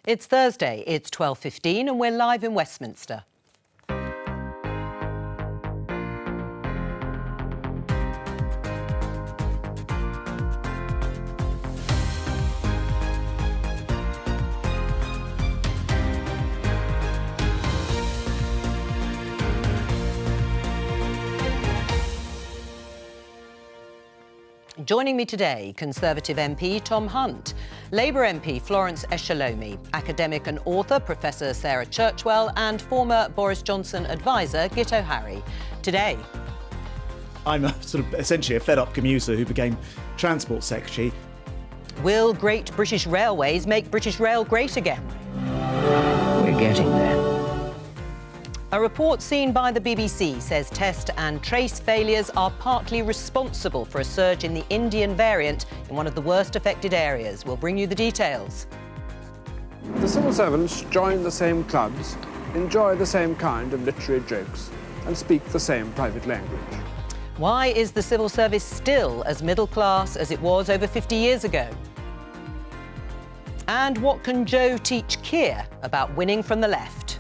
It's Thursday, it's 12:15 and we're live in Westminster. Joining me today, Conservative MP Tom Hunt, Labour MP Florence Pugh, academic and author Professor Sarah Churchwell and former Boris Johnson advisor Git O'Harry. Today, I'm essentially a fed-up commuter who became Transport Secretary. Will Great British Railways make British Rail great again? We're getting there. A report seen by the BBC says test and trace failures are partly responsible for a surge in the Indian variant in one of the worst affected areas. We'll bring you the details. The civil servants join the same clubs, enjoy the same kind of literary jokes, and speak the same private language. Why is the civil service still as middle class as it was over 50 years ago? And what can Jo teach Keir about winning from the left?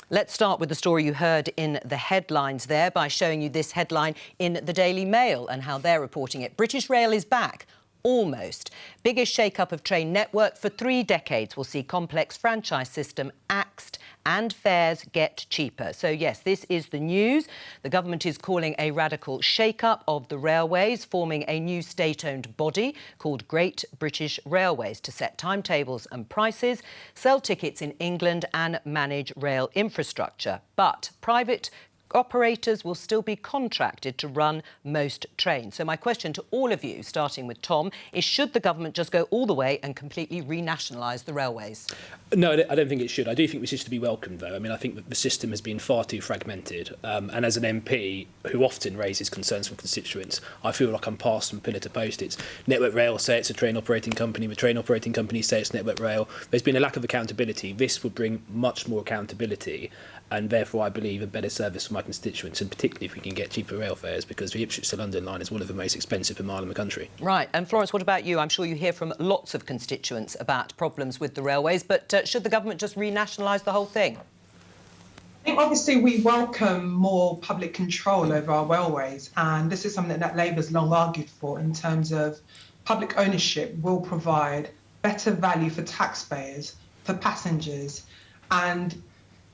Let's start with the story you heard in the headlines there by showing you this headline in the Daily Mail and how they're reporting it. British Rail is back. Almost. Biggest shake-up of train network for 3 decades will see complex franchise system axed and fares get cheaper. So, yes, this is the news. The government is calling a radical shake-up of the railways, forming a new state-owned body called Great British Railways to set timetables and prices, sell tickets in England and manage rail infrastructure. But private operators will still be contracted to run most trains. So my question to all of you, starting with Tom, is should the government just go all the way and completely renationalise the railways? No, I don't think it should. I do think this is to be welcomed, though. I mean, I think that the system has been far too fragmented. And as an MP who often raises concerns from constituents, I feel like I'm passed from pillar to post. It's Network Rail say it's a train operating company, the train operating company say it's Network Rail. There's been a lack of accountability. This would bring much more accountability and therefore I believe a better service for my constituents, and particularly if we can get cheaper rail fares, because the Ipswich to London line is one of the most expensive per mile in the country. Right, and Florence, what about you? I'm sure you hear from lots of constituents about problems with the railways, but should the government just renationalise the whole thing? I think obviously we welcome more public control over our railways, and this is something that Labour's long argued for in terms of public ownership will provide better value for taxpayers, for passengers, and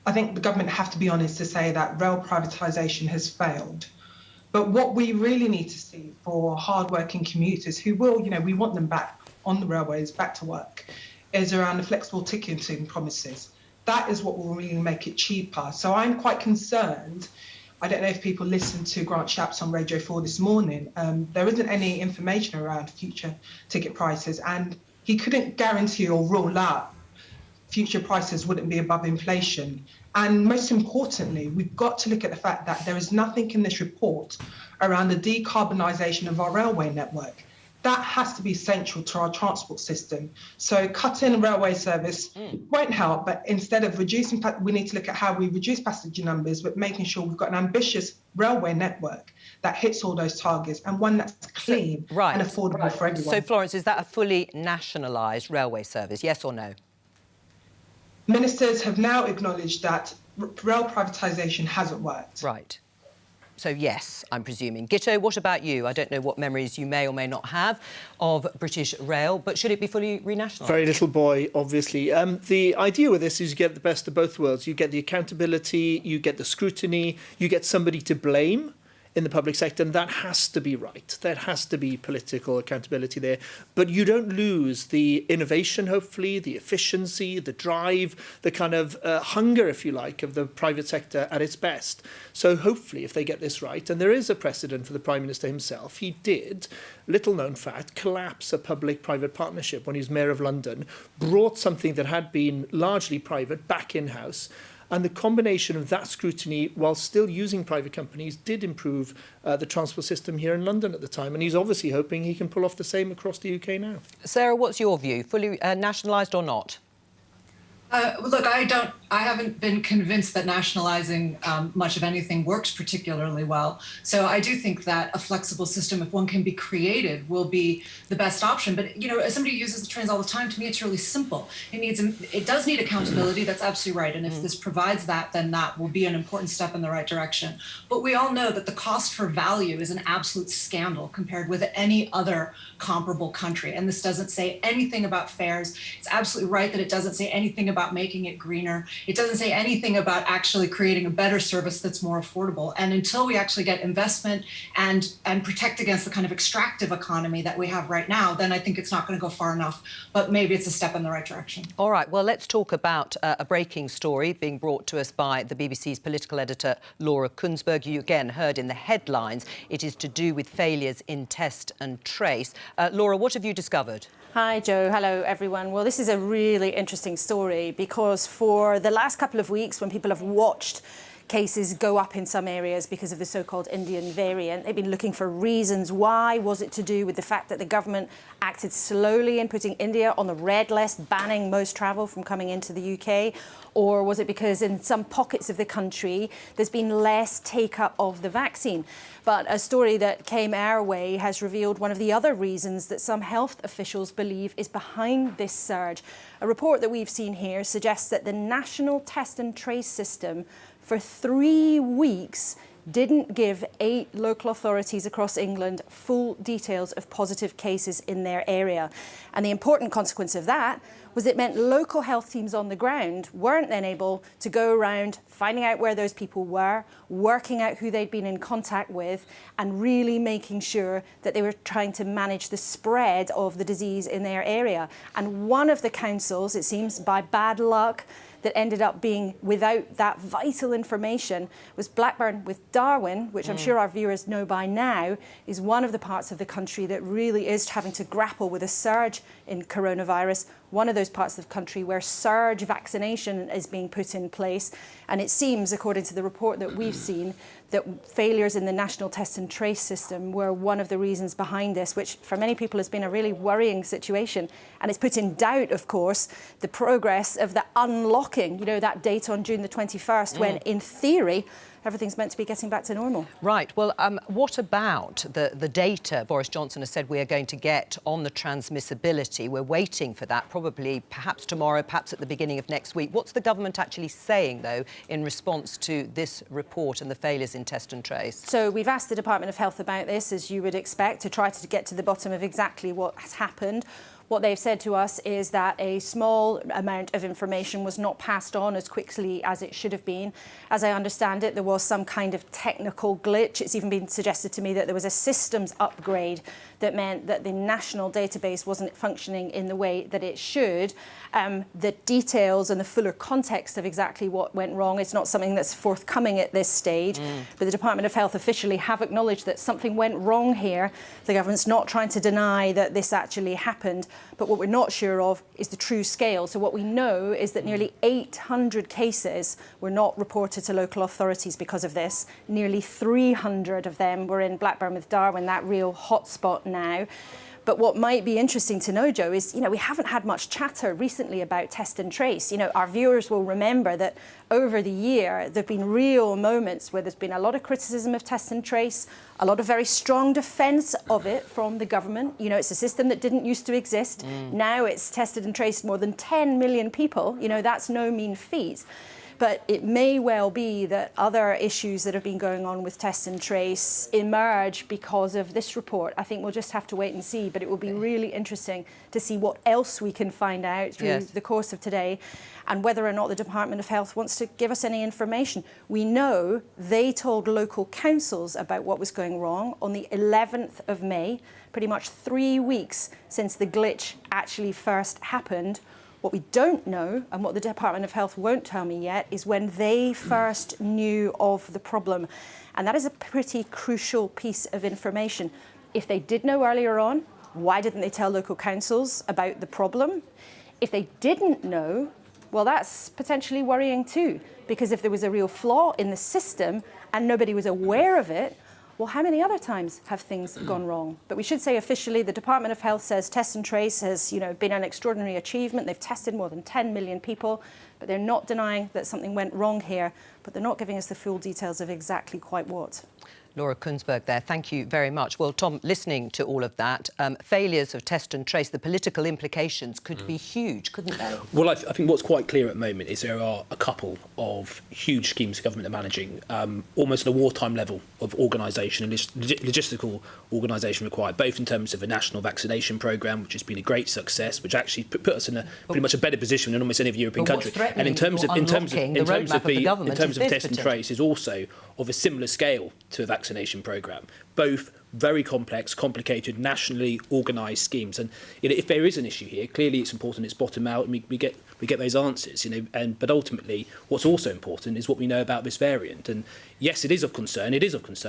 I think the government have to be honest to say that rail privatisation has failed. But what we really need to see for hard-working commuters who will, we want them back on the railways, back to work, is around the flexible ticketing promises. That is what will really make it cheaper. So I'm quite concerned. I don't know if people listened to Grant Shapps on Radio 4 this morning. There isn't any information around future ticket prices, and he couldn't guarantee or rule out future prices wouldn't be above inflation. And most importantly, we've got to look at the fact that there is nothing in this report around the decarbonisation of our railway network. That has to be central to our transport system. So cutting railway service won't help, but instead of reducing, we need to look at how we reduce passenger numbers, but making sure we've got an ambitious railway network that hits all those targets and one that's clean and affordable for everyone. So, Florence, is that a fully nationalised railway service, yes or no? Ministers have now acknowledged that rail privatisation hasn't worked. Right. So, yes, I'm presuming. Gitto, what about you? I don't know what memories you may or may not have of British Rail, but should it be fully renationalised? Very little boy, obviously. The idea with this is you get the best of both worlds. You get the accountability, you get the scrutiny, you get somebody to blame in the public sector, and that has to be right. There has to be political accountability there. But you don't lose the innovation, hopefully, the efficiency, the drive, the kind of hunger, if you like, of the private sector at its best. So hopefully, if they get this right, and there is a precedent for the Prime Minister himself, he did, little known fact, collapse a public-private partnership when he was Mayor of London, brought something that had been largely private back in-house. And the combination of that scrutiny, while still using private companies, did improve the transport system here in London at the time. And he's obviously hoping he can pull off the same across the UK now. Sarah, what's your view? Fully nationalised or not? Look, I haven't been convinced that nationalizing much of anything works particularly well. So I do think that a flexible system, if one can be creative, will be the best option. But, you know, as somebody who uses the trains all the time, to me, it's really simple. It does need accountability. That's absolutely right. And if this provides that, then that will be an important step in the right direction. But we all know that the cost for value is an absolute scandal compared with any other comparable country. And this doesn't say anything about fares. It's absolutely right that it doesn't say anything about making it greener. It doesn't say anything about actually creating a better service that's more affordable. And until we actually get investment and protect against the kind of extractive economy that we have right now, then I think it's not going to go far enough. But maybe it's a step in the right direction. All right, well, let's talk about a breaking story being brought to us by the BBC's political editor, Laura Kunsberg. You again heard in the headlines it is to do with failures in test and trace. Laura, what have you discovered? Hi, Jo. Hello, everyone. Well, this is a really interesting story because for the last couple of weeks, when people have watched cases go up in some areas because of the so-called Indian variant, they've been looking for reasons. Why? Was it to do with the fact that the government acted slowly in putting India on the red list, banning most travel from coming into the UK? Or was it because in some pockets of the country there's been less take-up of the vaccine? But a story that came our way has revealed one of the other reasons that some health officials believe is behind this surge. A report that we've seen here suggests that the national test and trace system for 3 weeks didn't give 8 local authorities across England full details of positive cases in their area. And the important consequence of that was it meant local health teams on the ground weren't then able to go around finding out where those people were, working out who they'd been in contact with, and really making sure that they were trying to manage the spread of the disease in their area. And one of the councils, it seems by bad luck, that ended up being without that vital information was Blackburn with Darwin, which I'm sure our viewers know by now, is one of the parts of the country that really is having to grapple with a surge in coronavirus, one of those parts of the country where surge vaccination is being put in place. And it seems, according to the report that we've seen, that failures in the national test and trace system were one of the reasons behind this, which for many people has been a really worrying situation. And it's put in doubt, of course, the progress of the unlocking, you know, that date on June the 21st, when in theory, everything's meant to be getting back to normal. Right. Well, what about the data Boris Johnson has said we are going to get on the transmissibility? We're waiting for that, probably perhaps tomorrow, perhaps at the beginning of next week. What's the government actually saying, though, in response to this report and the failures in test and trace? So we've asked the Department of Health about this, as you would expect, to try to get to the bottom of exactly what has happened. What they've said to us is that a small amount of information was not passed on as quickly as it should have been. As I understand it, there was some kind of technical glitch. It's even been suggested to me that there was a systems upgrade that meant that the national database wasn't functioning in the way that it should. The details and the fuller context of exactly what went wrong is not something that's forthcoming at this stage. But the Department of Health officially have acknowledged that something went wrong here. The government's not trying to deny that this actually happened. But what we're not sure of is the true scale. So what we know is that nearly 800 cases were not reported to local authorities because of this. Nearly 300 of them were in Blackburn with Darwin, that real hotspot now. But what might be interesting to know, Jo, is, you know, we haven't had much chatter recently about test and trace. You know, our viewers will remember that over the year, there have been real moments where there's been a lot of criticism of test and trace, a lot of very strong defence of it from the government. You know, it's a system that didn't used to exist. Now it's tested and traced more than 10 million people. You know, that's no mean feat. But it may well be that other issues that have been going on with test and trace emerge because of this report. I think we'll just have to wait and see, but it will be really interesting to see what else we can find out through the course of today and whether or not the Department of Health wants to give us any information. We know they told local councils about what was going wrong on the 11th of May, pretty much 3 weeks since the glitch actually first happened. What we don't know, and what the Department of Health won't tell me yet, is when they first knew of the problem. And that is a pretty crucial piece of information. If they did know earlier on, why didn't they tell local councils about the problem? If they didn't know, well, that's potentially worrying too, because if there was a real flaw in the system and nobody was aware of it, Well, how many other times have things gone wrong? But we should say officially, the Department of Health says test and trace has, been an extraordinary achievement. They've tested more than 10 million people, but they're not denying that something went wrong here, but they're not giving us the full details of exactly quite what. Laura Kunsberg there, thank you very much. Well, Tom, listening to all of that, failures of test and trace, the political implications could be huge, couldn't they? Well, I think what's quite clear at the moment is there are a couple of huge schemes the government are managing, almost at a wartime level of organisation and logistical organisation required, both in terms of a national vaccination programme, which has been a great success, which actually put us in a pretty much a better position than almost any European country. And in terms of test and trace is also of a similar scale to a vaccination programme, both very complex, complicated, nationally organised schemes. And if there is an issue here, clearly it's important it's bottom out and we get those answers. But ultimately, what's also important is what we know about this variant. And yes, it is of concern.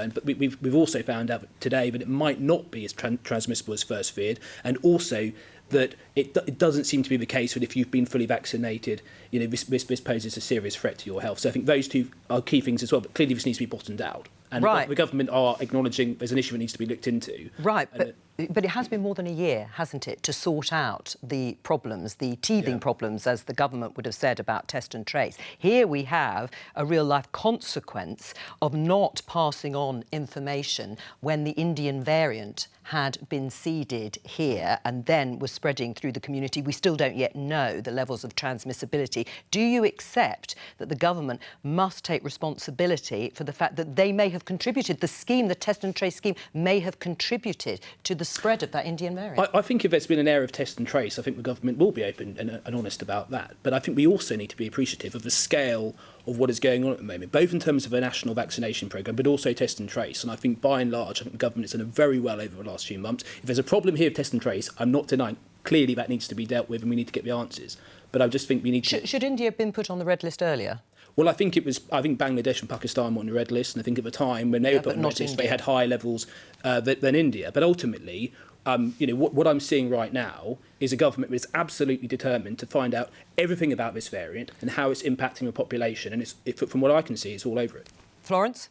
But we've also found out today that it might not be as transmissible as first feared, and also that it doesn't seem to be the case that if you've been fully vaccinated, this poses a serious threat to your health. So I think those two are key things as well. But clearly, this needs to be bottomed out. And the government are acknowledging there's an issue that needs to be looked into. Right, but it has been more than a year, hasn't it, to sort out the problems, the teething problems, as the government would have said about test and trace. Here we have a real-life consequence of not passing on information when the Indian variant had been seeded here and then was spreading through the community. We still don't yet know the levels of transmissibility. Do you accept that the government must take responsibility for the fact that they may have contributed, the test and trace scheme may have contributed to the spread of that Indian variant? I think if there's been an error of test and trace, I think the government will be open and honest about that. But I think we also need to be appreciative of the scale of what is going on at the moment, both in terms of a national vaccination programme, but also test and trace. And I think, by and large, I think the government has done very well over the last few months. If there's a problem here with test and trace, I'm not denying, clearly that needs to be dealt with and we need to get the answers. But I just think we need to... Should India have been put on the red list earlier? Well, I think Bangladesh and Pakistan were on the red list, and I think at the time when they were put on the red list, they had higher levels than India. But ultimately, what I'm seeing right now is a government that is absolutely determined to find out everything about this variant and how it's impacting the population. And from what I can see, it's all over it. Florence?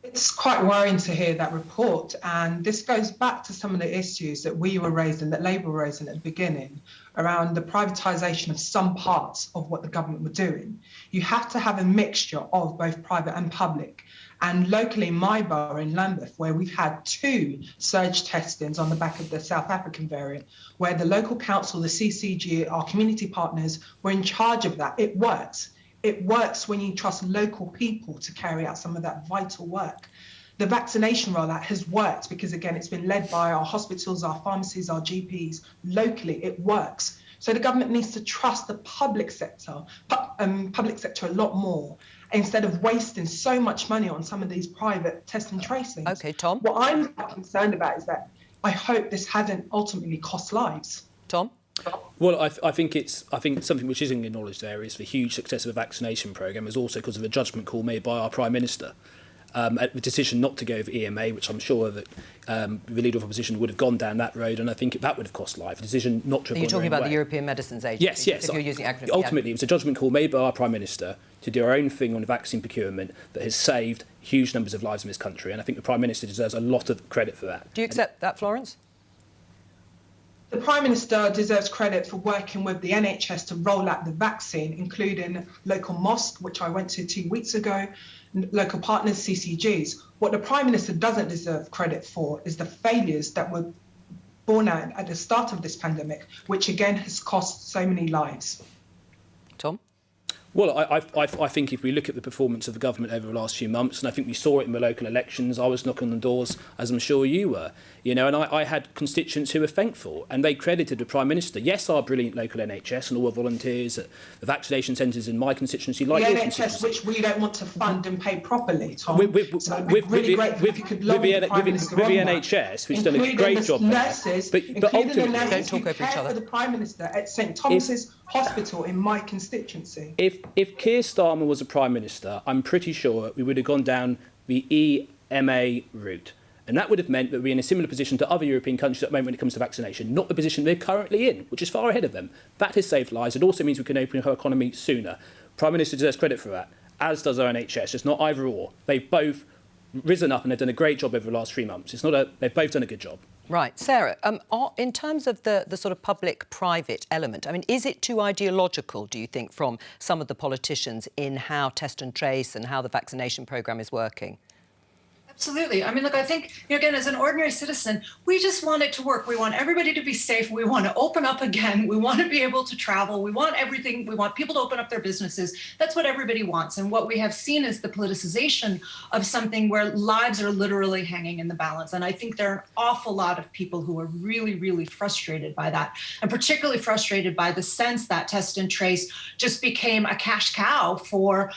It's quite worrying to hear that report, and this goes back to some of the issues that we were raising, that Labour were raising at the beginning, around the privatisation of some parts of what the government were doing. You have to have a mixture of both private and public. And locally in my borough in Lambeth, where we've had 2 surge testings on the back of the South African variant, where the local council, the CCG, our community partners were in charge of that, it works. It works when you trust local people to carry out some of that vital work. The vaccination rollout has worked because, again, it's been led by our hospitals, our pharmacies, our GPs. Locally, it works. So the government needs to trust the public sector a lot more, instead of wasting so much money on some of these private test and tracing. OK, Tom? What I'm concerned about is that I hope this hasn't ultimately cost lives. Tom? Well, I think something which isn't acknowledged there is the huge success of the vaccination programme is also because of a judgment call made by our Prime Minister. The decision not to go with EMA, which I'm sure that the Leader of Opposition would have gone down that road, and I think that would have cost life. The decision not to have gone. You're talking about the European Medicines Agency? Yes. If you're using acronyms. Ultimately, it was a judgment call made by our Prime Minister to do our own thing on vaccine procurement that has saved huge numbers of lives in this country, and I think the Prime Minister deserves a lot of credit for that. Do you accept that, Florence? The Prime Minister deserves credit for working with the NHS to roll out the vaccine, including local mosque, which I went to 2 weeks ago, local partners, CCGs. What the Prime Minister doesn't deserve credit for is the failures that were born out at the start of this pandemic, which again has cost so many lives. Tom? Well, I think if we look at the performance of the government over the last few months, and I think we saw it in the local elections, I was knocking on the doors, as I'm sure you were, and I had constituents who were thankful, and they credited the Prime Minister. Yes, our brilliant local NHS and all the volunteers at the vaccination centres in my constituency, like your constituency. Which we don't want to fund and pay properly, Tom. With the NHS, which done a great job. Nurses, but ultimately, don't talk over each other. For the Prime Minister at St Thomas's Hospital in my constituency. If Keir Starmer was a Prime Minister, I'm pretty sure we would have gone down the EMA route. And that would have meant that we're in a similar position to other European countries at the moment when it comes to vaccination, not the position they're currently in, which is far ahead of them. That has saved lives. It also means we can open our economy sooner. Prime Minister deserves credit for that, as does our NHS. It's not either or. They've both risen up and they've done a great job over the last 3 months. They've both done a good job. Right. Sarah, in terms of the sort of public-private element, I mean, is it too ideological, do you think, from some of the politicians in how test and trace and how the vaccination programme is working? Absolutely. I mean, look, I think, again, as an ordinary citizen, we just want it to work. We want everybody to be safe. We want to open up again. We want to be able to travel. We want everything. We want people to open up their businesses. That's what everybody wants. And what we have seen is the politicization of something where lives are literally hanging in the balance. And I think there are an awful lot of people who are really, really frustrated by that, and particularly frustrated by the sense that test and trace just became a cash cow for,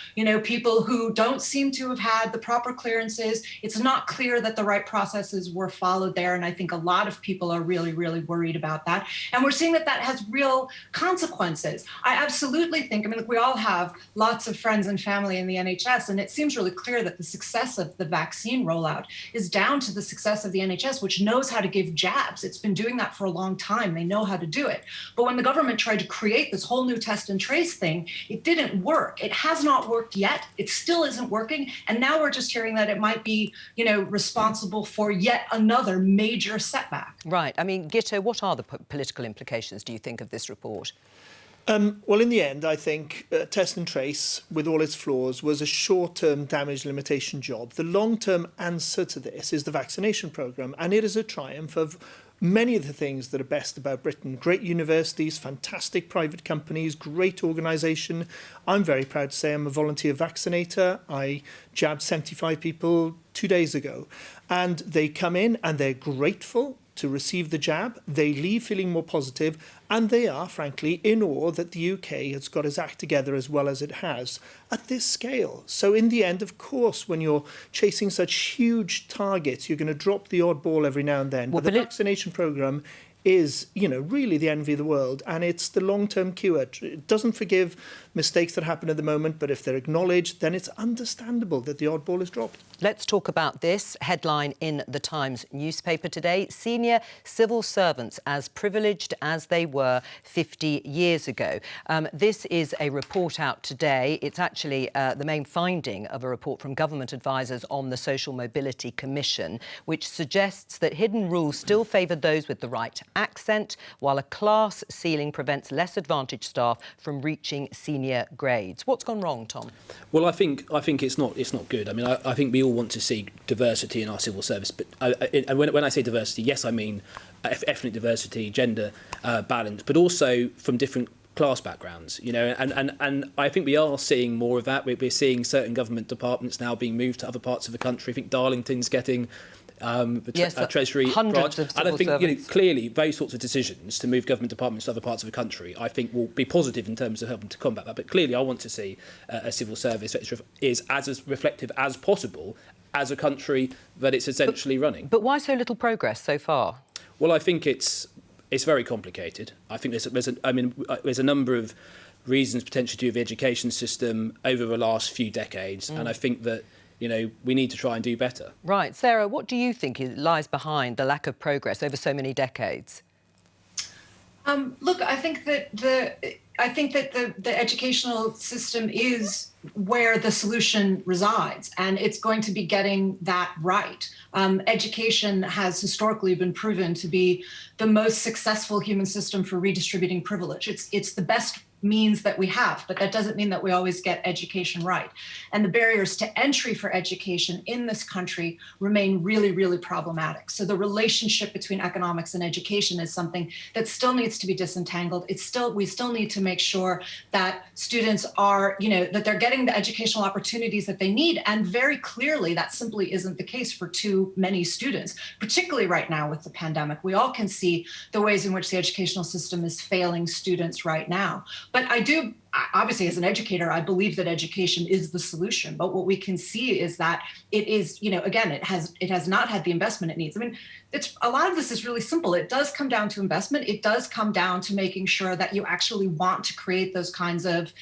people who don't seem to have had the proper clearances. It's not clear that the right processes were followed there. And I think a lot of people are really, really worried about that. And we're seeing that has real consequences. I absolutely think, look, we all have lots of friends and family in the NHS, and it seems really clear that the success of the vaccine rollout is down to the success of the NHS, which knows how to give jabs. It's been doing that for a long time. They know how to do it. But when the government tried to create this whole new test and trace thing, it didn't work. It has not worked yet. It still isn't working. And now we're just hearing that it might be responsible for yet another major setback. Right. I mean, Gito, what are the political implications, do you think, of this report? Well, in the end, I think test and trace, with all its flaws, was a short-term damage limitation job. The long-term answer to this is the vaccination programme, and it is a triumph of many of the things that are best about Britain. Great universities, fantastic private companies, great organisation. I'm very proud to say I'm a volunteer vaccinator. I jabbed 75 people 2 days ago. And they come in and they're grateful to receive the jab. They leave feeling more positive, and they are, frankly, in awe that the UK has got its act together as well as it has at this scale. So in the end, of course, when you're chasing such huge targets, you're going to drop the odd ball every now and then. Well, but the vaccination programme is, really the envy of the world, and it's the long-term cure. It doesn't forgive mistakes that happen at the moment, but if they're acknowledged, then it's understandable that the odd ball is dropped. Let's talk about this headline in the Times newspaper today. Senior civil servants as privileged as they were 50 years ago. This is a report out today. It's actually the main finding of a report from government advisers on the Social Mobility Commission, which suggests that hidden rules still favour those with the right accent, while a class ceiling prevents less advantaged staff from reaching senior grades. What's gone wrong, Tom? Well, I think it's not good. I think we all want to see diversity in our civil service, but when I say diversity, yes, I mean ethnic diversity, gender balance, but also from different class backgrounds, and I think we are seeing more of that. We're seeing certain government departments now being moved to other parts of the country. I think Darlington's getting Treasury branch. And I think clearly those sorts of decisions to move government departments to other parts of the country, I think, will be positive in terms of helping to combat that. But clearly, I want to see a civil service that is as reflective as possible as a country that it's essentially running. But why so little progress so far? Well, I think it's very complicated. I think there's a number of reasons potentially to do with the education system over the last few decades, and I think that we need to try and do better. Right. Sarah, what do you think lies behind the lack of progress over so many decades? Look, I think that the educational system is where the solution resides, and it's going to be getting that right. Education has historically been proven to be the most successful human system for redistributing privilege. It's the best means that we have, but that doesn't mean that we always get education right. And the barriers to entry for education in this country remain really, really problematic. So the relationship between economics and education is something that still needs to be disentangled. We still need to make sure that students are, that they're getting the educational opportunities that they need. And very clearly, that simply isn't the case for too many students, particularly right now with the pandemic. We all can see the ways in which the educational system is failing students right now. But obviously, as an educator, I believe that education is the solution. But what we can see is that it is, again, it has not had the investment it needs. A lot of this is really simple. It does come down to investment. It does come down to making sure that you actually want to create those kinds of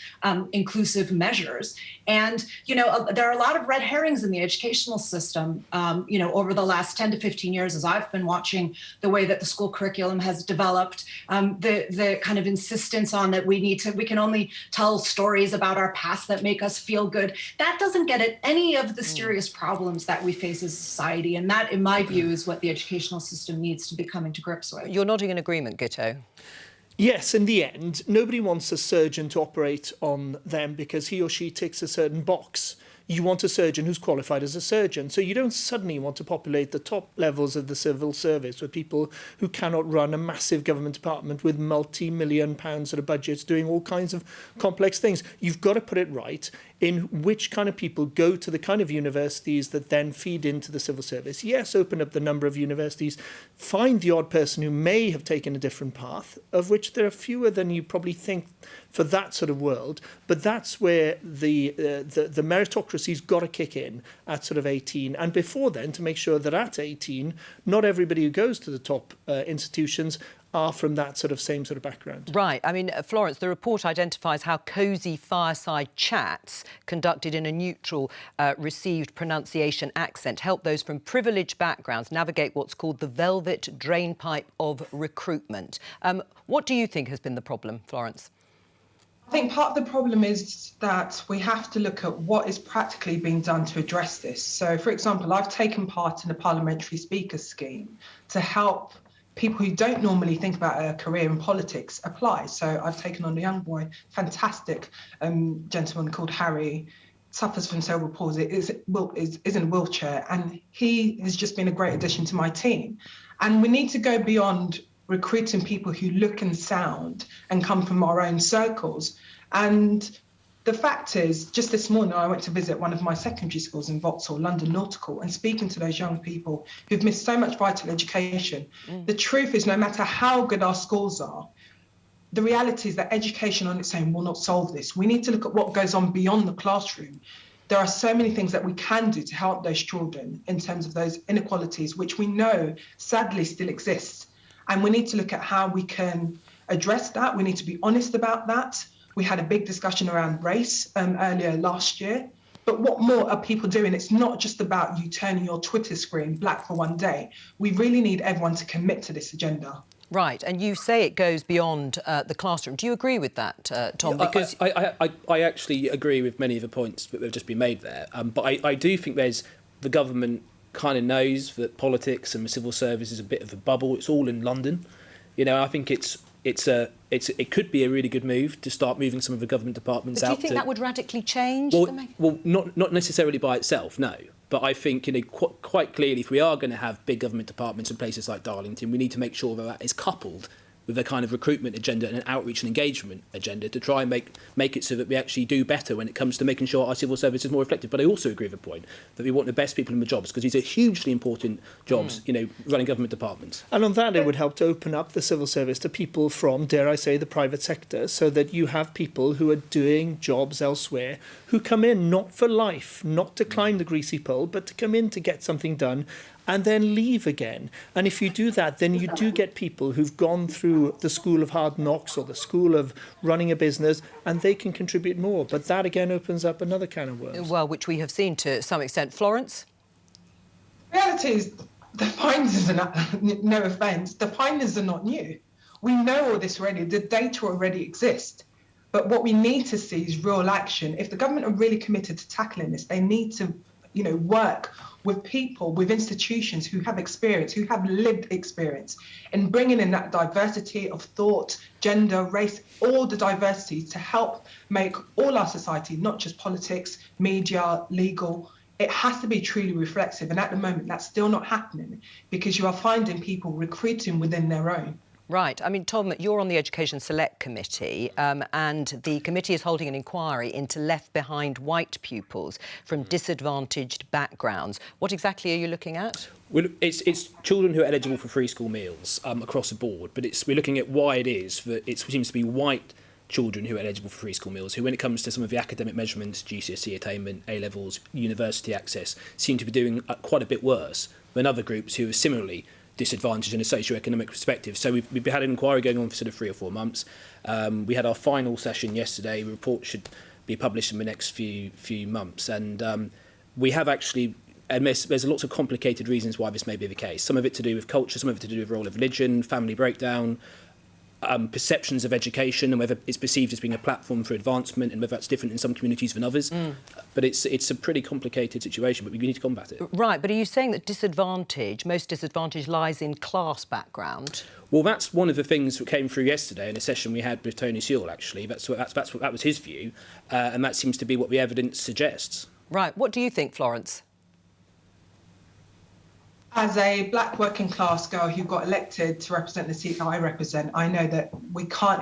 inclusive measures. And, there are a lot of red herrings in the educational system, over the last 10 to 15 years, as I've been watching the way that the school curriculum has developed, the kind of insistence on that we can only tell stories about our past that make us feel good. That doesn't get at any of the serious problems that we face as a society. And that, in my view, is what the educational system needs to be coming to grips with. You're nodding in agreement, Gitto. Yes, in the end, nobody wants a surgeon to operate on them because he or she ticks a certain box. You want a surgeon who's qualified as a surgeon. So you don't suddenly want to populate the top levels of the civil service with people who cannot run a massive government department with multi-million pounds sort of budgets doing all kinds of complex things. You've got to put it right in which kind of people go to the kind of universities that then feed into the civil service. Yes, open up the number of universities, find the odd person who may have taken a different path, of which there are fewer than you probably think for that sort of world. But that's where the meritocracy's got to kick in at sort of 18. And before then, to make sure that at 18, not everybody who goes to the top institutions are from that same sort of background. Right. I mean, Florence, the report identifies how cosy fireside chats conducted in a neutral, received pronunciation accent help those from privileged backgrounds navigate what's called the velvet drainpipe of recruitment. What do you think has been the problem, Florence? I think part of the problem is that we have to look at what is practically being done to address this. So, for example, I've taken part in a parliamentary speaker scheme to help people who don't normally think about a career in politics apply. So I've taken on a young boy, fantastic gentleman called Harry, suffers from cerebral palsy, is in a wheelchair, and he has just been a great addition to my team. And we need to go beyond recruiting people who look and sound and come from our own circles. And the fact is, just this morning, I went to visit one of my secondary schools in Vauxhall, London Nautical, and speaking to those young people who've missed so much vital education. The truth is, no matter how good our schools are, the reality is that education on its own will not solve this. We need to look at what goes on beyond the classroom. There are so many things that we can do to help those children in terms of those inequalities, which we know sadly still exist. And we need to look at how we can address that. We need to be honest about that. We had a big discussion around race earlier last year. But what more are people doing? It's not just about you turning your Twitter screen black for one day. We really need everyone to commit to this agenda. Right, and you say it goes beyond the classroom. Do you agree with that, Tom? Yeah, because I actually agree with many of the points that have just been made there. But I do think the government kind of knows that politics and the civil service is a bit of a bubble. It's all in London. You know, I think it could be a really good move to start moving some of the government departments out. Do you think that would radically change? Well, not necessarily by itself, no. But I think, quite clearly, if we are going to have big government departments in places like Darlington, we need to make sure that is coupled with a kind of recruitment agenda and an outreach and engagement agenda to try and make it so that we actually do better when it comes to making sure our civil service is more effective. But I also agree with the point that we want the best people in the jobs, because these are hugely important jobs, running government departments. And on that, it would help to open up the civil service to people from, dare I say, the private sector, so that you have people who are doing jobs elsewhere who come in not for life, not to climb the greasy pole, but to come in to get something done and then leave again. And if you do that, then you do get people who've gone through the school of hard knocks or the school of running a business, and they can contribute more. But that, again, opens up another can of worms. Well, which we have seen to some extent. Florence? The reality is, the findings are not, no offence, the findings are not new. We know all this already. The data already exists. But what we need to see is real action. If the government are really committed to tackling this, they need to, work with people, with institutions who have experience, who have lived experience, and bringing in that diversity of thought, gender, race, all the diversity to help make all our society, not just politics, media, legal, it has to be truly reflexive. And at the moment, that's still not happening because you are finding people recruiting within their own. Right. I mean, Tom, you're on the Education Select Committee, and the committee is holding an inquiry into left-behind white pupils from disadvantaged backgrounds. What exactly are you looking at? Well, it's children who are eligible for free school meals across the board, but we're looking at why it is that it seems to be white children who are eligible for free school meals, who, when it comes to some of the academic measurements, GCSE attainment, A-levels, university access, seem to be doing quite a bit worse than other groups who are similarly disadvantaged in a socio-economic perspective. So we've had an inquiry going on for sort of 3 or 4 months. We had our final session yesterday. The report should be published in the next few months. And we have actually, and there's lots of complicated reasons why this may be the case. Some of it to do with culture, some of it to do with the role of religion, family breakdown. perceptions of education and whether it's perceived as being a platform for advancement and whether that's different in some communities than others. But it's a pretty complicated situation, but we need to combat it. Right, but are you saying that most disadvantage lies in class background? Well, that's one of the things that came through yesterday in a session we had with Tony Sewell, actually. That was his view, and that seems to be what the evidence suggests. Right, what do you think, Florence? As a black working class girl who got elected to represent the seat that I represent, I know that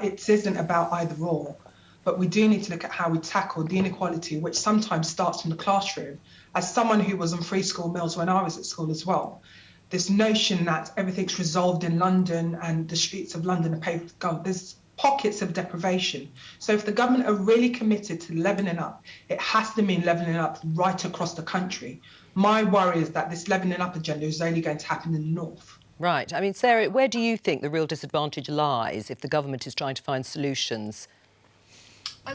it isn't about either or, but we do need to look at how we tackle the inequality, which sometimes starts from the classroom. As someone who was on free school meals when I was at school as well, this notion that everything's resolved in London and the streets of London are paved with gold, there's pockets of deprivation. So if the government are really committed to levelling up, it has to mean levelling up right across the country. My worry is that this levelling up agenda is only going to happen in the north. Right. I mean, Sarah, where do you think the real disadvantage lies if the government is trying to find solutions?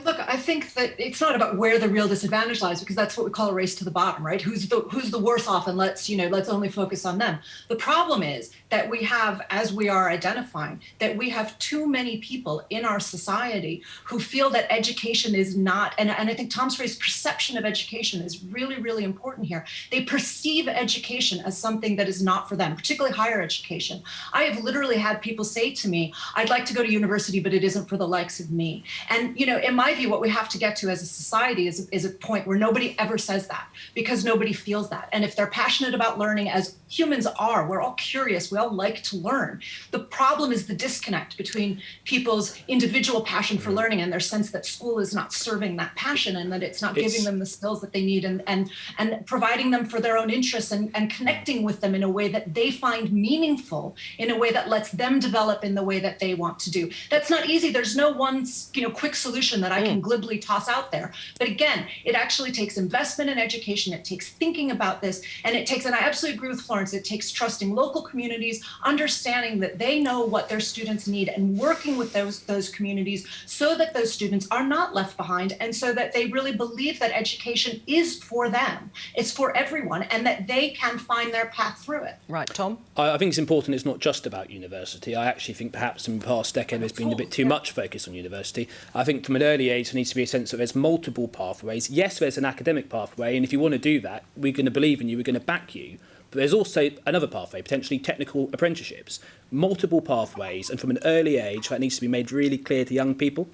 Look, I think that it's not about where the real disadvantage lies, because that's what we call a race to the bottom, right? Who's the worse off, and let's only focus on them. The problem is that we have, as we are identifying, that we have too many people in our society who feel that education is not, and I think Tom's phrase, perception of education, is really, really important here. They perceive education as something that is not for them, particularly higher education. I have literally had people say to me, I'd like to go to university, but it isn't for the likes of me. And, in my view, what we have to get to as a society is a point where nobody ever says that, because nobody feels that. And if they're passionate about learning, as humans are, we're all curious, we all like to learn. The problem is the disconnect between people's individual passion for learning and their sense that school is not serving that passion, and that it's not giving them the skills that they need, and providing them for their own interests, and connecting with them in a way that they find meaningful, in a way that lets them develop in the way that they want to do. That's not easy. There's no one quick solution that I can glibly toss out there. But again, it actually takes investment in education. It takes thinking about this. And it takes, and I absolutely agree with Florence, it takes trusting local communities, understanding that they know what their students need, and working with those communities so that those students are not left behind, and so that they really believe that education is for them. It's for everyone, and that they can find their path through it. Right, Tom? I think it's important it's not just about university. I actually think perhaps in the past decade there's been a bit too much focus on university. I think from an early age there needs to be a sense that there's multiple pathways. Yes, there's an academic pathway, and if you want to do that, we're going to believe in you, we're going to back you. But there's also another pathway, potentially technical apprenticeships. Multiple pathways, and from an early age that needs to be made really clear to young people.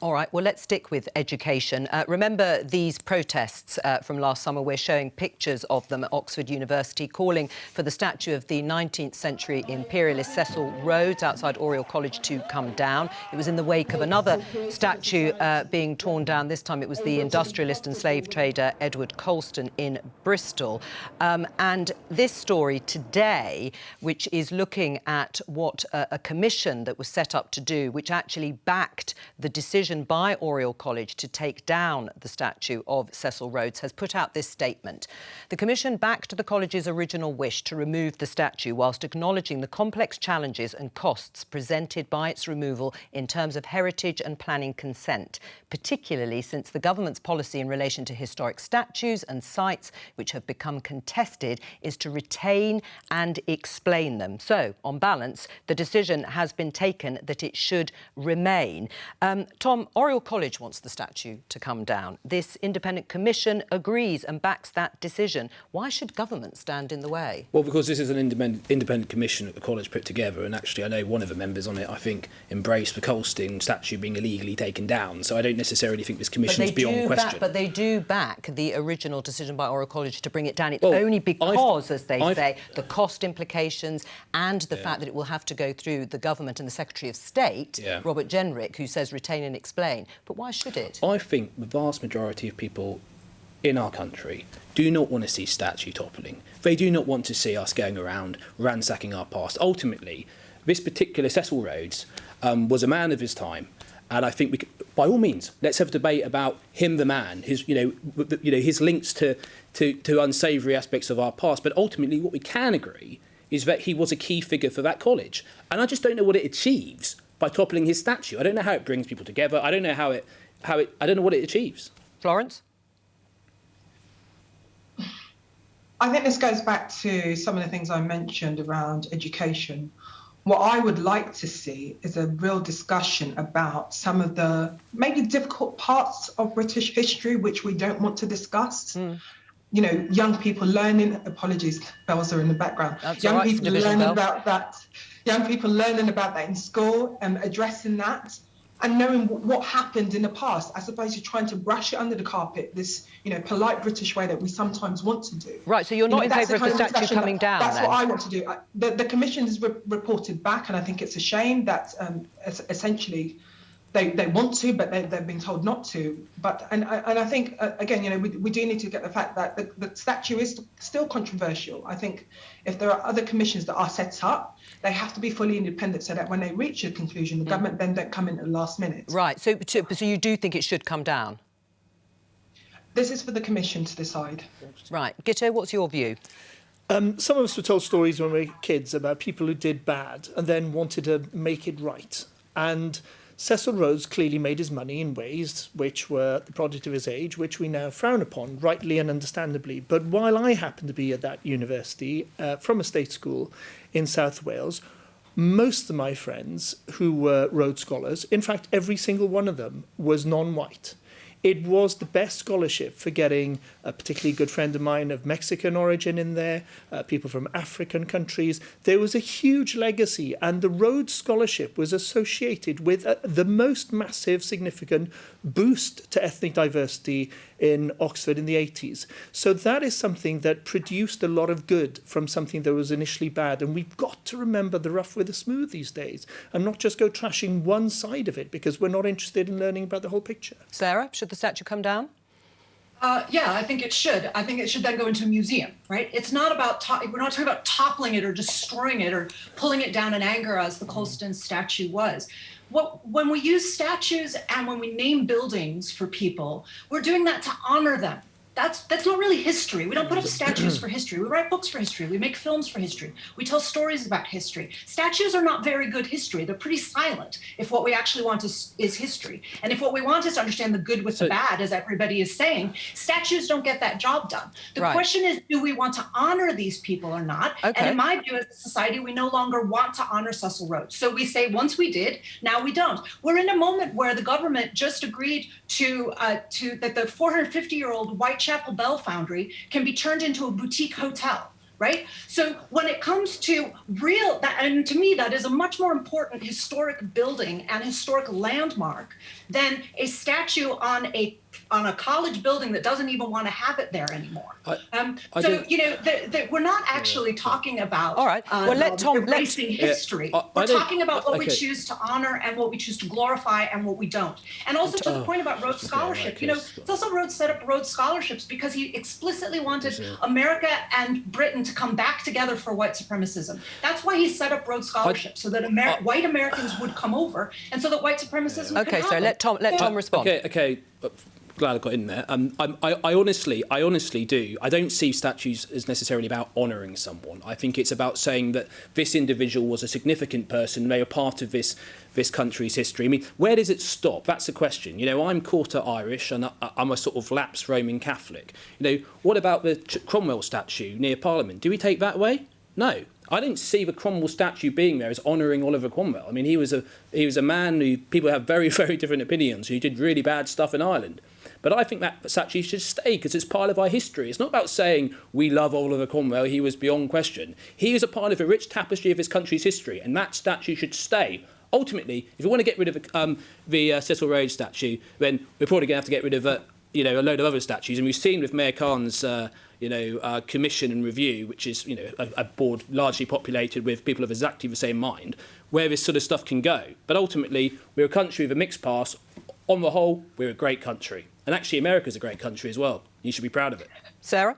All right, well, let's stick with education. Remember these protests from last summer? We're showing pictures of them at Oxford University, calling for the statue of the 19th century imperialist Cecil Rhodes outside Oriel College to come down. It was in the wake of another statue being torn down. This time it was the industrialist and slave trader Edward Colston in Bristol. And this story today, which is looking at what a commission that was set up to do, which actually backed the decision by Oriel College to take down the statue of Cecil Rhodes, has put out this statement. The Commission backed the college's original wish to remove the statue whilst acknowledging the complex challenges and costs presented by its removal in terms of heritage and planning consent, particularly since the government's policy in relation to historic statues and sites which have become contested is to retain and explain them. So, on balance, the decision has been taken that it should remain. Tom, Oriel College wants the statue to come down. This independent commission agrees and backs that decision. Why should government stand in the way? Well, because this is an independent commission that the college put together, and actually I know one of the members on it, I think, embraced the Colston statue being illegally taken down. So I don't necessarily think this commission is beyond question. But they do back the original decision by Oriel College to bring it down. It's only because, as they say, the cost implications and the fact that it will have to go through the government and the Secretary of State, Robert Jenrick, who says retain and explain. But why should it? I think the vast majority of people in our country do not want to see statue toppling. They do not want to see us going around ransacking our past. Ultimately, this particular Cecil Rhodes was a man of his time, and I think we could, by all means, let's have a debate about him, the man, his his links to unsavoury aspects of our past. But ultimately, what we can agree is that he was a key figure for that college, and I just don't know what it achieves by toppling his statue. I don't know how it brings people together. I don't know I don't know what it achieves. Florence? I think this goes back to some of the things I mentioned around education. What I would like to see is a real discussion about some of the maybe difficult parts of British history which we don't want to discuss. You know, young people learning, apologies, bells are in the background. That's young all right, people division learning bell. about that, young people learning about that in school and addressing that and knowing what happened in the past, as opposed to trying to brush it under the carpet, this, you know, polite British way that we sometimes want to do. Right, so you're not in favour of the statue coming down, That's then? what I want to do. The Commission has reported back, and I think it's a shame that essentially they want to, but they've been told not to. But and I think again, you know, we do need to get the fact that the statue is still controversial. I think if there are other commissions that are set up, they have to be fully independent, so that when they reach a conclusion, the government then don't come in at the last minute. Right. So you do think it should come down? This is for the Commission to decide. Right. Gitto, what's your view? Some of us were told stories when we were kids about people who did bad and then wanted to make it right. And Cecil Rhodes clearly made his money in ways which were the product of his age, which we now frown upon, rightly and understandably. But while I happened to be at that university, from a state school in South Wales, most of my friends who were Rhodes Scholars, in fact, every single one of them was non-white. It was the best scholarship for getting a particularly good friend of mine of Mexican origin in there, people from African countries. There was a huge legacy, and the Rhodes Scholarship was associated with the most massive, significant boost to ethnic diversity in Oxford in the 80s. So that is something that produced a lot of good from something that was initially bad. And we've got to remember the rough with the smooth these days and not just go trashing one side of it because we're not interested in learning about the whole picture. Sarah, should the statue come down? Yeah, I think it should. I think it should then go into a museum, right? It's not about, we're not talking about toppling it or destroying it or pulling it down in anger as the Colston statue was. When we use statues and when we name buildings for people, we're doing that to honor them. That's not really history. We don't put up statues for history. We write books for history. We make films for history. We tell stories about history. Statues are not very good history. They're pretty silent if what we actually want is history. And if what we want is to understand the good with the bad, as everybody is saying, statues don't get that job done. The question is, do we want to honor these people or not? Okay. And in my view, as a society, we no longer want to honor Cecil Rhodes. So we say, once we did, now we don't. We're in a moment where the government just agreed to that the 450-year-old Whitechapel Bell Foundry can be turned into a boutique hotel, right? So when it comes to and to me, that is a much more important historic building and historic landmark than a statue on a college building that doesn't even want to have it there anymore. You know, we're not actually talking about erasing history. We're talking about what we choose to honor and what we choose to glorify and what we don't. And also to the point about Rhodes Scholarship, you know, Cecil Rhodes set up Rhodes Scholarships because he explicitly wanted America and Britain to come back together for white supremacism. That's why he set up Rhodes Scholarship, so that white Americans would come over and so that white supremacism could happen. Okay, so let Tom respond. Okay. Glad I got in there. I honestly do. I don't see statues as necessarily about honouring someone. I think it's about saying that this individual was a significant person, they were part of this country's history. I mean, where does it stop? That's the question. You know, I'm quarter Irish and I'm a sort of lapsed Roman Catholic. You know, what about the Cromwell statue near Parliament? Do we take that way? No. I don't see the Cromwell statue being there as honouring Oliver Cromwell. I mean, he was a man who people have very, very different opinions, who did really bad stuff in Ireland. But I think that statue should stay because it's part of our history. It's not about saying we love Oliver Cromwell, he was beyond question. He is a part of a rich tapestry of his country's history, and that statue should stay. Ultimately, if we want to get rid of the Cecil Rhodes statue, then we're probably going to have to get rid of a load of other statues. And we've seen with Mayor Khan's commission and review, which is a board largely populated with people of exactly the same mind, where this sort of stuff can go. But ultimately, we're a country with a mixed past. On the whole, we're a great country. And actually, America's a great country as well. You should be proud of it. Sarah?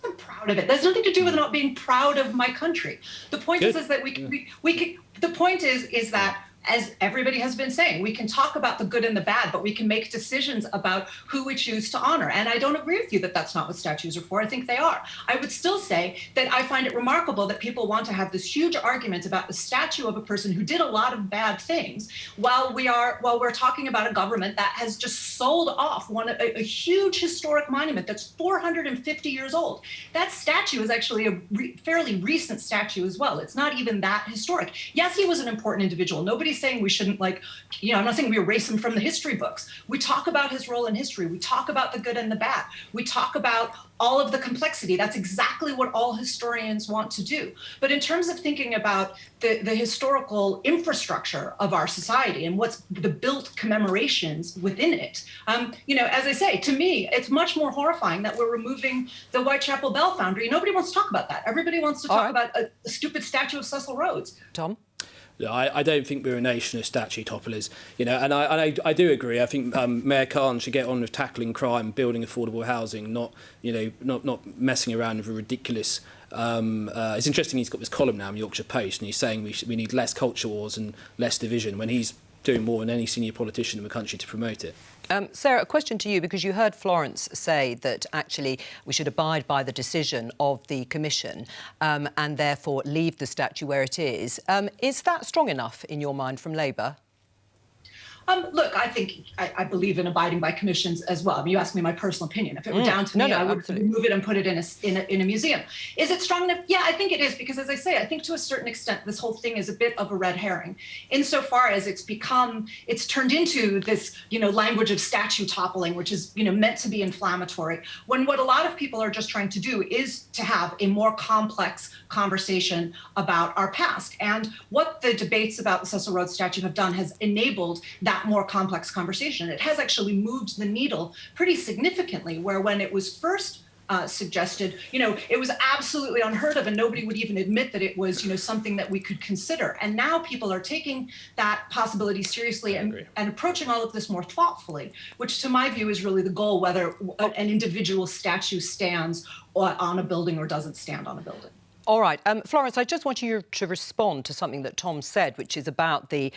I'm proud of it. There's nothing to do with not being proud of my country. The point is that the point is that as everybody has been saying, we can talk about the good and the bad, but we can make decisions about who we choose to honor. And I don't agree with you that that's not what statues are for. I think they are. I would still say that I find it remarkable that people want to have this huge argument about the statue of a person who did a lot of bad things while we're talking about a government that has just sold off a huge historic monument that's 450 years old. That statue is actually a fairly recent statue as well. It's not even that historic. Yes, he was an important individual. Nobody's saying we shouldn't, I'm not saying we erase him from the history books. We talk about his role in history. We talk about the good and the bad. We talk about all of the complexity. That's exactly what all historians want to do. But in terms of thinking about the historical infrastructure of our society and what's the built commemorations within it, as I say, to me, it's much more horrifying that we're removing the Whitechapel Bell Foundry. Nobody wants to talk about that. Everybody wants to talk about a stupid statue of Cecil Rhodes. Tom? I don't think we're a nation of statue topplers, and I do agree. I think Mayor Khan should get on with tackling crime, building affordable housing, not messing around with a ridiculous. It's interesting he's got this column now in Yorkshire Post, and he's saying we need less culture wars and less division when he's doing more than any senior politician in the country to promote it. Sarah, a question to you, because you heard Florence say that actually we should abide by the decision of the Commission and therefore leave the statue where it is. Is that strong enough in your mind from Labour? Look, I think I believe in abiding by commissions as well. I mean, you asked me my personal opinion. If it were down to me, I would remove it and put it in a museum. Is it strong enough? Yeah, I think it is, because as I say, I think to a certain extent this whole thing is a bit of a red herring, insofar as it's turned into this, language of statue toppling, which is, meant to be inflammatory, when what a lot of people are just trying to do is to have a more complex conversation about our past. And what the debates about the Cecil Rhodes statue have done has enabled that more complex conversation. It has actually moved the needle pretty significantly, where when it was first suggested, it was absolutely unheard of and nobody would even admit that it was, something that we could consider. And now people are taking that possibility seriously and approaching all of this more thoughtfully, which to my view is really the goal, whether an individual statue stands on a building or doesn't stand on a building. All right. Florence, I just want you to respond to something that Tom said, which is about the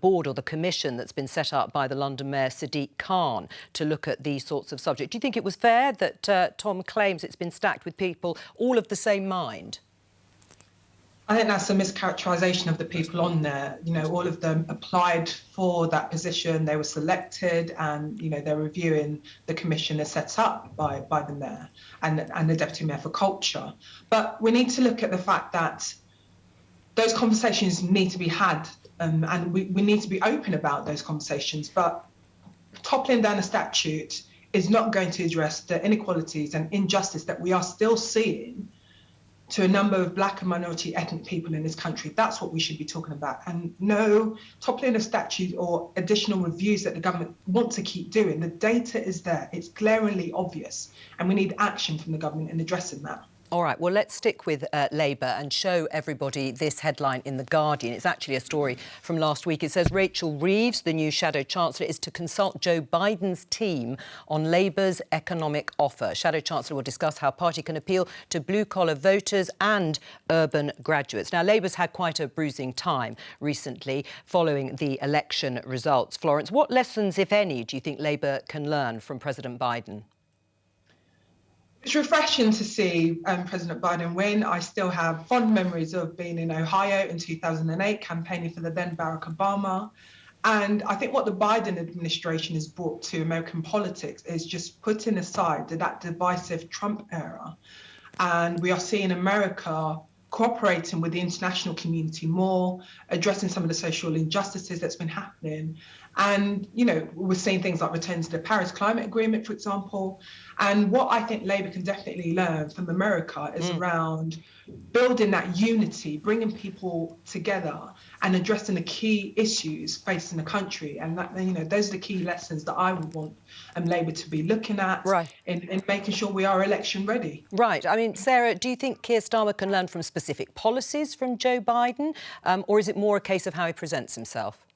board or the commission that's been set up by the London Mayor Sadiq Khan to look at these sorts of subjects. Do you think it was fair that Tom claims it's been stacked with people all of the same mind? I think that's a mischaracterisation of the people on there. All of them applied for that position. They were selected, and they're reviewing the commission as set up by the mayor and the deputy mayor for culture. But we need to look at the fact that those conversations need to be had, and we need to be open about those conversations. But toppling down a statute is not going to address the inequalities and injustice that we are still seeing to a number of black and minority ethnic people in this country. That's what we should be talking about. And no toppling of statutes or additional reviews that the government want to keep doing. The data is there. It's glaringly obvious. And we need action from the government in addressing that. All right, well, let's stick with Labour and show everybody this headline in The Guardian. It's actually a story from last week. It says Rachel Reeves, the new Shadow Chancellor, is to consult Joe Biden's team on Labour's economic offer. Shadow Chancellor will discuss how party can appeal to blue-collar voters and urban graduates. Now, Labour's had quite a bruising time recently following the election results. Florence, what lessons, if any, do you think Labour can learn from President Biden? It's refreshing to see President Biden win. I still have fond memories of being in Ohio in 2008, campaigning for the then Barack Obama. And I think what the Biden administration has brought to American politics is just putting aside that divisive Trump era. And we are seeing America cooperating with the international community more, addressing some of the social injustices that's been happening. And, we're seeing things like return to the Paris Climate Agreement, for example. And what I think Labour can definitely learn from America is around building that unity, bringing people together and addressing the key issues facing the country. And that, those are the key lessons that I would want Labour to be looking at in making sure we are election ready. Right. I mean, Sarah, do you think Keir Starmer can learn from specific policies from Joe Biden, or is it more a case of how he presents himself?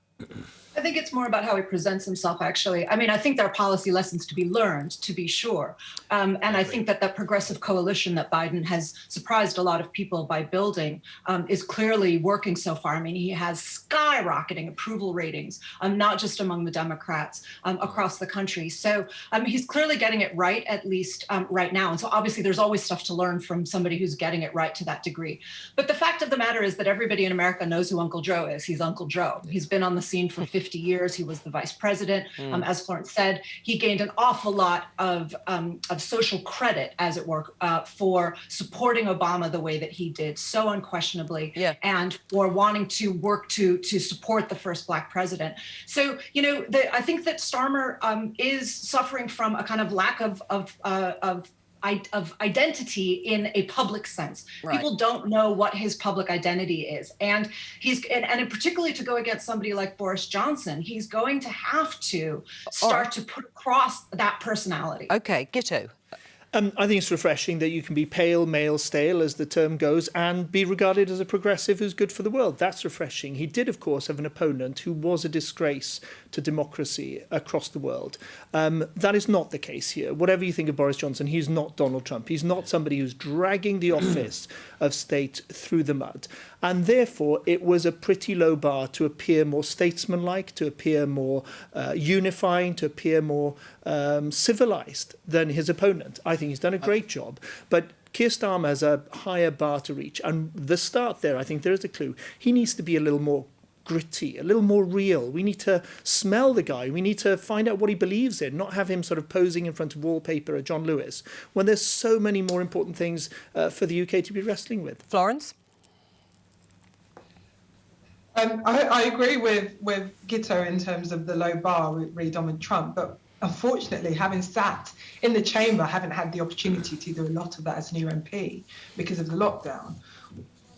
I think it's more about how he presents himself, actually. I mean, I think there are policy lessons to be learned, to be sure. And I think that that progressive coalition that Biden has surprised a lot of people by building is clearly working so far. I mean, he has skyrocketing approval ratings, not just among the Democrats, across the country. So he's clearly getting it right, at least right now. And so obviously there's always stuff to learn from somebody who's getting it right to that degree. But the fact of the matter is that everybody in America knows who Uncle Joe is. He's Uncle Joe. He's been on the scene for 50 years. He was the vice president. As Florence said, he gained an awful lot of social credit, as it were, for supporting Obama the way that he did, so unquestionably, and for wanting to work to support the first Black president. So, you know, I think that Starmer is suffering from a kind of lack of identity in a public sense. Right. People don't know what his public identity is. And and particularly to go against somebody like Boris Johnson, he's going to have to start to put across that personality. OK, Gitto. I think it's refreshing that you can be pale, male, stale, as the term goes, and be regarded as a progressive who's good for the world. That's refreshing. He did, of course, have an opponent who was a disgrace to democracy across the world. That is not the case here. Whatever you think of Boris Johnson, he's not Donald Trump. He's not somebody who's dragging the office of state through the mud. And therefore, it was a pretty low bar to appear more statesmanlike, to appear more unifying, to appear more civilized than his opponent. I think he's done a great job. But Keir Starmer has a higher bar to reach. And the start there, I think there is a clue. He needs to be a little more gritty, a little more real. We need to smell the guy. We need to find out what he believes in, not have him sort of posing in front of wallpaper at John Lewis, when there's so many more important things for the UK to be wrestling with. Florence? I agree with Gitto in terms of the low bar with Donald Trump, but unfortunately, having sat in the chamber, haven't had the opportunity to do a lot of that as a new MP because of the lockdown.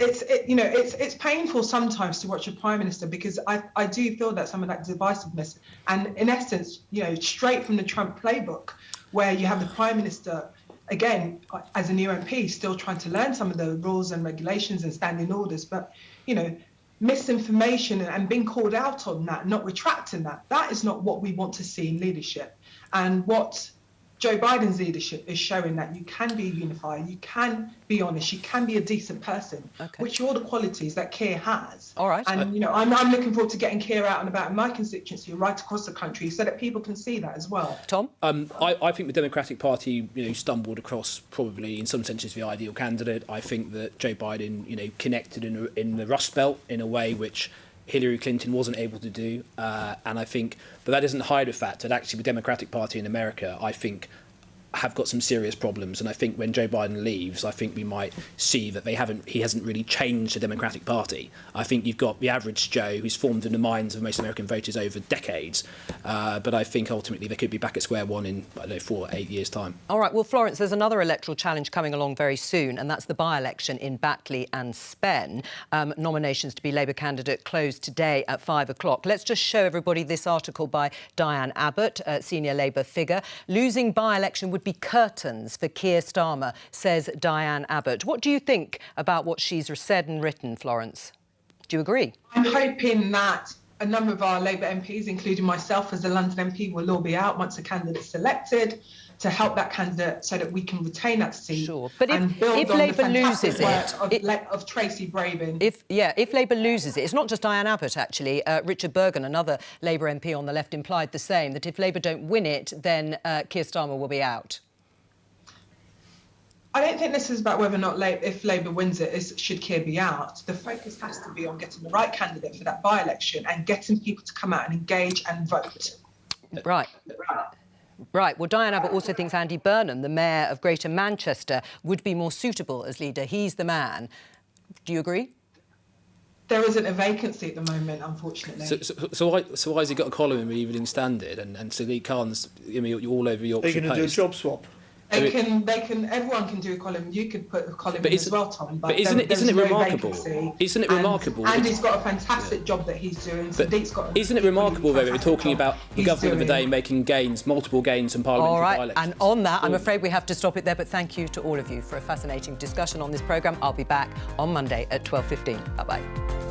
It's painful sometimes to watch a prime minister, because I do feel that some of that divisiveness, and in essence, you know, straight from the Trump playbook, where you have the prime minister, again, as a new MP, still trying to learn some of the rules and regulations and standing orders, but, you know, misinformation and being called out on that, not retracting that is not what we want to see in leadership. And what Joe Biden's leadership is showing, that you can be unified, you can be honest, you can be a decent person, which are all the qualities that Keir has. All right. And, you know, I'm looking forward to getting Keir out and about in my constituency right across the country so that people can see that as well. Tom? I think the Democratic Party, you know, stumbled across probably in some senses the ideal candidate. I think that Joe Biden, you know, connected in the Rust Belt in a way which Hillary Clinton wasn't able to do, and I think, but that doesn't hide the fact that actually the Democratic Party in America, I think, have got some serious problems. And I think when Joe Biden leaves, I think we might see that he hasn't really changed the Democratic Party. I think you've got the average Joe who's formed in the minds of most American voters over decades. But I think ultimately they could be back at square one in, I don't know, 4 or 8 years' time. All right, well, Florence, there's another electoral challenge coming along very soon, and that's the by-election in Batley and Spen. Nominations to be Labour candidate closed today at 5 o'clock. Let's just show everybody this article by Diane Abbott, senior Labour figure. Losing by-election would be curtains for Keir Starmer, says Diane Abbott. What do you think about what she's said and written, Florence? Do you agree? I'm hoping that a number of our Labour MPs, including myself as a London MP, will all be out once a candidate's selected, to help that candidate so that we can retain that seat. Sure, but if Labour loses it, of Tracy Brabin. If Labour loses it, it's not just Diane Abbott actually. Richard Bergen, another Labour MP on the left, implied the same, that if Labour don't win it, then Keir Starmer will be out. I don't think this is about whether or not if Labour wins it, should Keir be out. The focus has to be on getting the right candidate for that by-election and getting people to come out and engage and vote. Right. Well, Diane Abbott also thinks Andy Burnham, the mayor of Greater Manchester, would be more suitable as leader. He's the man. Do you agree? There isn't a vacancy at the moment, unfortunately. So why has he got a column in the Evening Standard and Sadiq Khan's, I mean, all over Yorkshire Post? Are you going to do a job swap? Everyone can do a column. You could put a column in as well, Tom. But isn't it remarkable? Isn't it remarkable? Andy's got a fantastic job that he's doing. Sadiq's got. Isn't it remarkable though? We're talking about the government of the day making gains, multiple gains in parliamentary by-elections. All right, and on that, I'm afraid we have to stop it there. But thank you to all of you for a fascinating discussion on this programme. I'll be back on Monday at 12:15. Bye bye.